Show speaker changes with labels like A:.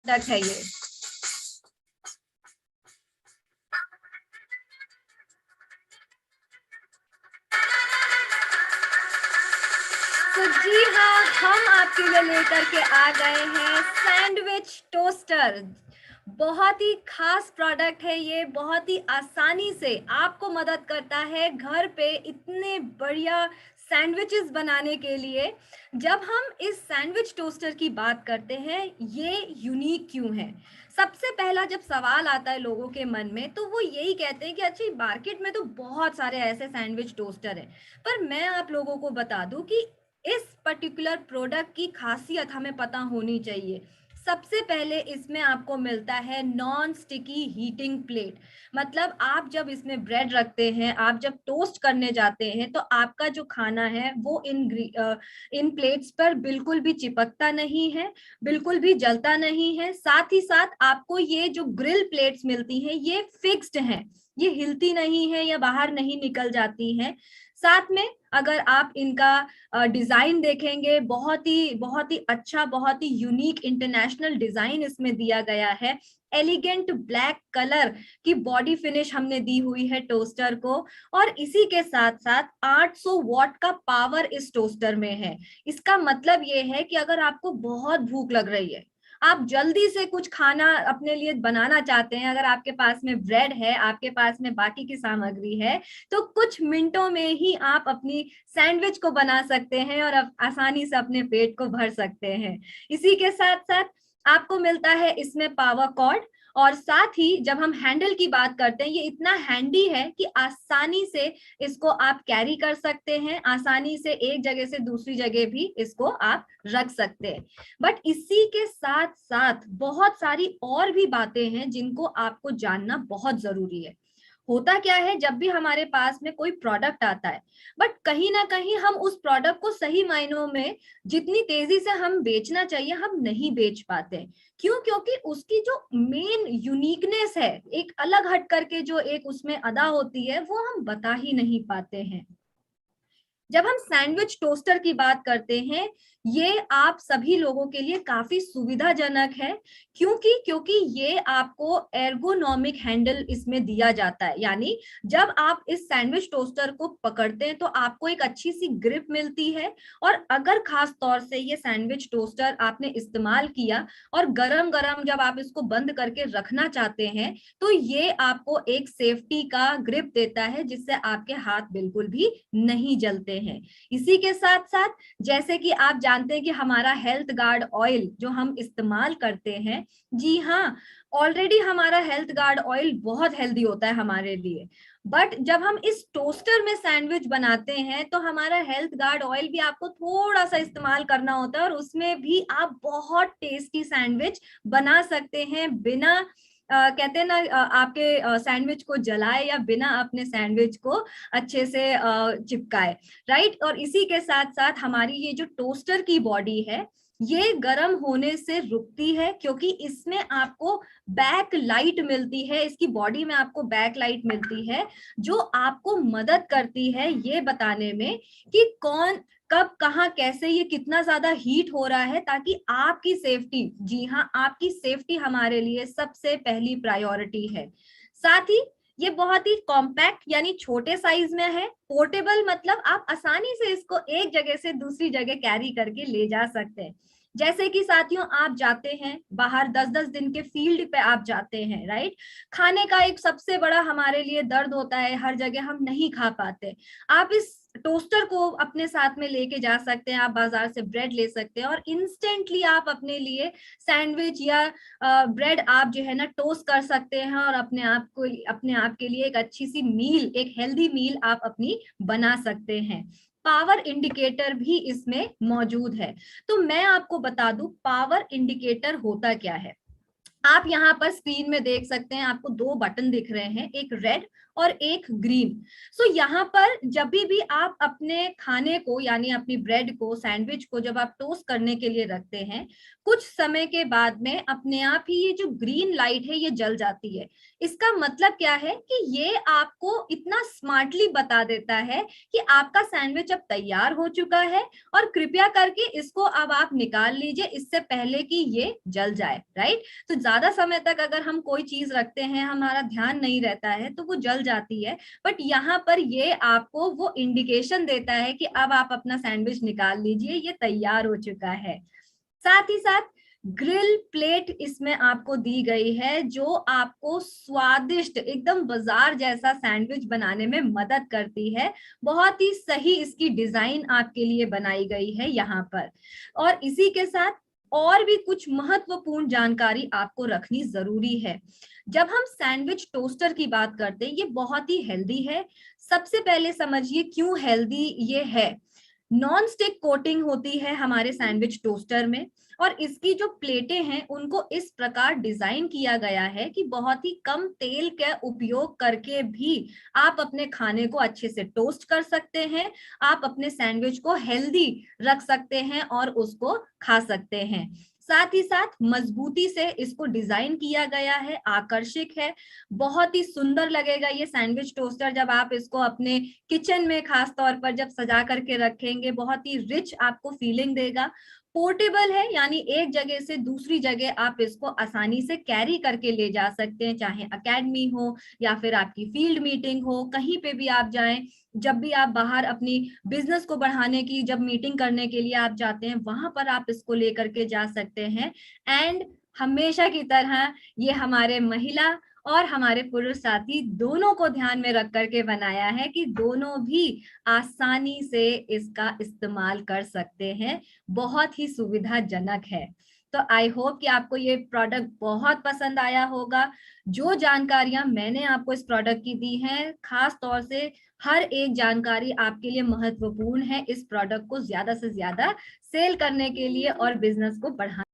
A: Product है ये। तो जी हाँ, हम आपके लिए लेकर के आ गए हैं सैंडविच टोस्टर। बहुत ही खास प्रोडक्ट है ये, बहुत ही आसानी से आपको मदद करता है घर पे इतने बढ़िया सैंडविचेस बनाने के लिए। जब हम इस सैंडविच टोस्टर की बात करते हैं, ये यूनिक क्यों है? सबसे पहला जब सवाल आता है लोगों के मन में, तो वो यही कहते हैं कि अच्छा, मार्केट में तो बहुत सारे ऐसे सैंडविच टोस्टर हैं। पर मैं आप लोगों को बता दूं कि इस पर्टिकुलर प्रोडक्ट की खासियत हमें पता होनी चाहिए। सबसे पहले इसमें आपको मिलता है नॉन स्टिकी हीटिंग प्लेट। मतलब आप जब इसमें ब्रेड रखते हैं, आप जब टोस्ट करने जाते हैं, तो आपका जो खाना है वो इन प्लेट्स पर बिल्कुल भी चिपकता नहीं है, बिल्कुल भी जलता नहीं है। साथ ही साथ आपको ये जो ग्रिल प्लेट्स मिलती हैं, ये फिक्स्ड हैं, ये हिलती नहीं है या बाहर नहीं निकल जाती हैं। साथ में अगर आप इनका डिजाइन देखेंगे, बहुत ही अच्छा, बहुत ही यूनिक इंटरनेशनल डिजाइन इसमें दिया गया है। एलिगेंट ब्लैक कलर की बॉडी फिनिश हमने दी हुई है टोस्टर को। और इसी के साथ साथ 800 वॉट का पावर इस टोस्टर में है। इसका मतलब ये है कि अगर आपको बहुत भूख लग रही है, आप जल्दी से कुछ खाना अपने लिए बनाना चाहते हैं, अगर आपके पास में ब्रेड है, आपके पास में बाकी की सामग्री है, तो कुछ मिनटों में ही आप अपनी सैंडविच को बना सकते हैं और आसानी से अपने पेट को भर सकते हैं। इसी के साथ साथ आपको मिलता है इसमें पावर कॉर्ड। और साथ ही जब हम हैंडल की बात करते हैं, ये इतना हैंडी है कि आसानी से इसको आप कैरी कर सकते हैं, आसानी से एक जगह से दूसरी जगह भी इसको आप रख सकते हैं। बट इसी के साथ साथ बहुत सारी और भी बातें हैं जिनको आपको जानना बहुत जरूरी है। होता क्या है, जब भी हमारे पास में कोई प्रोडक्ट आता है, बट कहीं ना कहीं हम उस प्रोडक्ट को सही मायनों में जितनी तेजी से हम बेचना चाहिए, हम नहीं बेच पाते। क्यों? क्योंकि उसकी जो मेन यूनिकनेस है, एक अलग हट करके जो एक उसमें अदा होती है, वो हम बता ही नहीं पाते हैं। जब हम सैंडविच टोस्टर की बात करते हैं, ये आप सभी लोगों के लिए काफी सुविधाजनक है। क्योंकि ये आपको एर्गोनॉमिक हैंडल इसमें दिया जाता है। यानी जब आप इस सैंडविच टोस्टर को पकड़ते हैं, तो आपको एक अच्छी सी ग्रिप मिलती है। और अगर खास तौर से ये सैंडविच टोस्टर आपने इस्तेमाल किया और गरम गरम जब आप इसको बंद करके रखना चाहते हैं, तो ये आपको एक सेफ्टी का ग्रिप देता है, जिससे आपके हाथ बिल्कुल भी नहीं जलते हैं। इसी के साथ साथ जैसे कि आप जानते हैं कि हमारा हेल्थ गार्ड ऑयल जो हम इस्तेमाल करते हैं, जी हाँ, ऑलरेडी हमारा हेल्थ गार्ड ऑयल बहुत हेल्दी होता है हमारे लिए। बट जब हम इस टोस्टर में सैंडविच बनाते हैं, तो हमारा हेल्थ गार्ड ऑयल भी आपको थोड़ा सा इस्तेमाल करना होता है, और उसमें भी आप बहुत टेस्टी सैंडविच बना सकते हैं, बिना कहते हैं ना, आपके सैंडविच को जलाए या बिना अपने सैंडविच को अच्छे से चिपकाए, राइट। और इसी के साथ साथ हमारी ये जो टोस्टर की बॉडी है, ये गर्म होने से रुकती है, क्योंकि इसमें आपको बैक लाइट मिलती है, इसकी बॉडी में आपको बैक लाइट मिलती है, जो आपको मदद करती है ये बताने में कि कौन कब कहाँ कैसे ये कितना ज्यादा हीट हो रहा है, ताकि आपकी सेफ्टी, जी हाँ, आपकी सेफ्टी हमारे लिए सबसे पहली प्रायोरिटी है। साथ ही ये बहुत ही कॉम्पैक्ट यानी छोटे साइज में है। पोर्टेबल मतलब आप आसानी से इसको एक जगह से दूसरी जगह कैरी करके ले जा सकते हैं। जैसे कि साथियों, आप जाते हैं बाहर, 10-10 दिन के फील्ड पे आप जाते हैं, राइट। खाने का एक सबसे बड़ा हमारे लिए दर्द होता है, हर जगह हम नहीं खा पाते। आप इस टोस्टर को अपने साथ में लेके जा सकते हैं, आप बाजार से ब्रेड ले सकते हैं, और इंस्टेंटली आप अपने लिए सैंडविच या ब्रेड आप जो है ना टोस्ट कर सकते हैं, और अपने आप के लिए एक अच्छी सी मील, एक हेल्दी मील आप अपनी बना सकते हैं। पावर इंडिकेटर भी इसमें मौजूद है। तो मैं आपको बता दूं पावर इंडिकेटर होता क्या है। आप यहाँ पर स्क्रीन में देख सकते हैं, आपको दो बटन दिख रहे हैं, एक रेड और एक ग्रीन। सो यहाँ पर जब भी आप अपने खाने को यानी अपनी ब्रेड को, सैंडविच को जब आप टोस्ट करने के लिए रखते हैं, कुछ समय के बाद में अपने आप ही ये जो ग्रीन लाइट है ये जल जाती है। इसका मतलब क्या है कि ये आपको इतना स्मार्टली बता देता है कि आपका सैंडविच अब तैयार हो चुका है और कृपया करके इसको अब आप निकाल लीजिए इससे पहले कि ये जल जाए, राइट। तो ज्यादा समय तक अगर हम कोई चीज रखते हैं, हमारा ध्यान नहीं रहता है तो वो जल जाती है, बट यहाँ पर ये आपको वो इंडिकेशन देता है कि अब आप अपना सैंडविच निकाल लीजिए, ये तैयार हो चुका है। साथ ही साथ ग्रिल प्लेट इसमें आपको दी गई है जो आपको स्वादिष्ट एकदम बाजार जैसा सैंडविच बनाने में मदद करती है। बहुत ही सही इसकी डिजाइन आपके लिए बनाई गई है यहाँ पर। और इसी के साथ और भी कुछ महत्वपूर्ण जानकारी आपको रखनी जरूरी है। जब हम सैंडविच टोस्टर की बात करते हैं, ये बहुत ही हेल्दी है। सबसे पहले समझिए क्यों हेल्दी ये है। नॉन स्टिक कोटिंग होती है हमारे सैंडविच टोस्टर में, और इसकी जो प्लेटें हैं उनको इस प्रकार डिजाइन किया गया है कि बहुत ही कम तेल का उपयोग करके भी आप अपने खाने को अच्छे से टोस्ट कर सकते हैं, आप अपने सैंडविच को हेल्दी रख सकते हैं और उसको खा सकते हैं। साथ ही साथ मजबूती से इसको डिजाइन किया गया है, आकर्षक है, बहुत ही सुंदर लगेगा ये सैंडविच टोस्टर जब आप इसको अपने किचन में खास तौर पर जब सजा करके रखेंगे, बहुत ही रिच आपको फीलिंग देगा। पोर्टेबल है यानी एक जगह से दूसरी जगह आप इसको आसानी से कैरी करके ले जा सकते हैं, चाहे एकेडमी हो या फिर आपकी फील्ड मीटिंग हो, कहीं पे भी आप जाएं, जब भी आप बाहर अपनी बिजनेस को बढ़ाने की जब मीटिंग करने के लिए आप जाते हैं वहां पर आप इसको लेकर के जा सकते हैं। एंड हमेशा की तरह ये हमारे महिला और हमारे पुरुष साथी दोनों को ध्यान में रख करके बनाया है कि दोनों भी आसानी से इसका इस्तेमाल कर सकते हैं। बहुत ही सुविधाजनक है। तो आई होप कि आपको ये प्रोडक्ट बहुत पसंद आया होगा। जो जानकारियां मैंने आपको इस प्रोडक्ट की दी हैं, खास तौर से हर एक जानकारी आपके लिए महत्वपूर्ण है इस प्रोडक्ट को ज्यादा से ज्यादा सेल करने के लिए और बिजनेस को बढ़ाने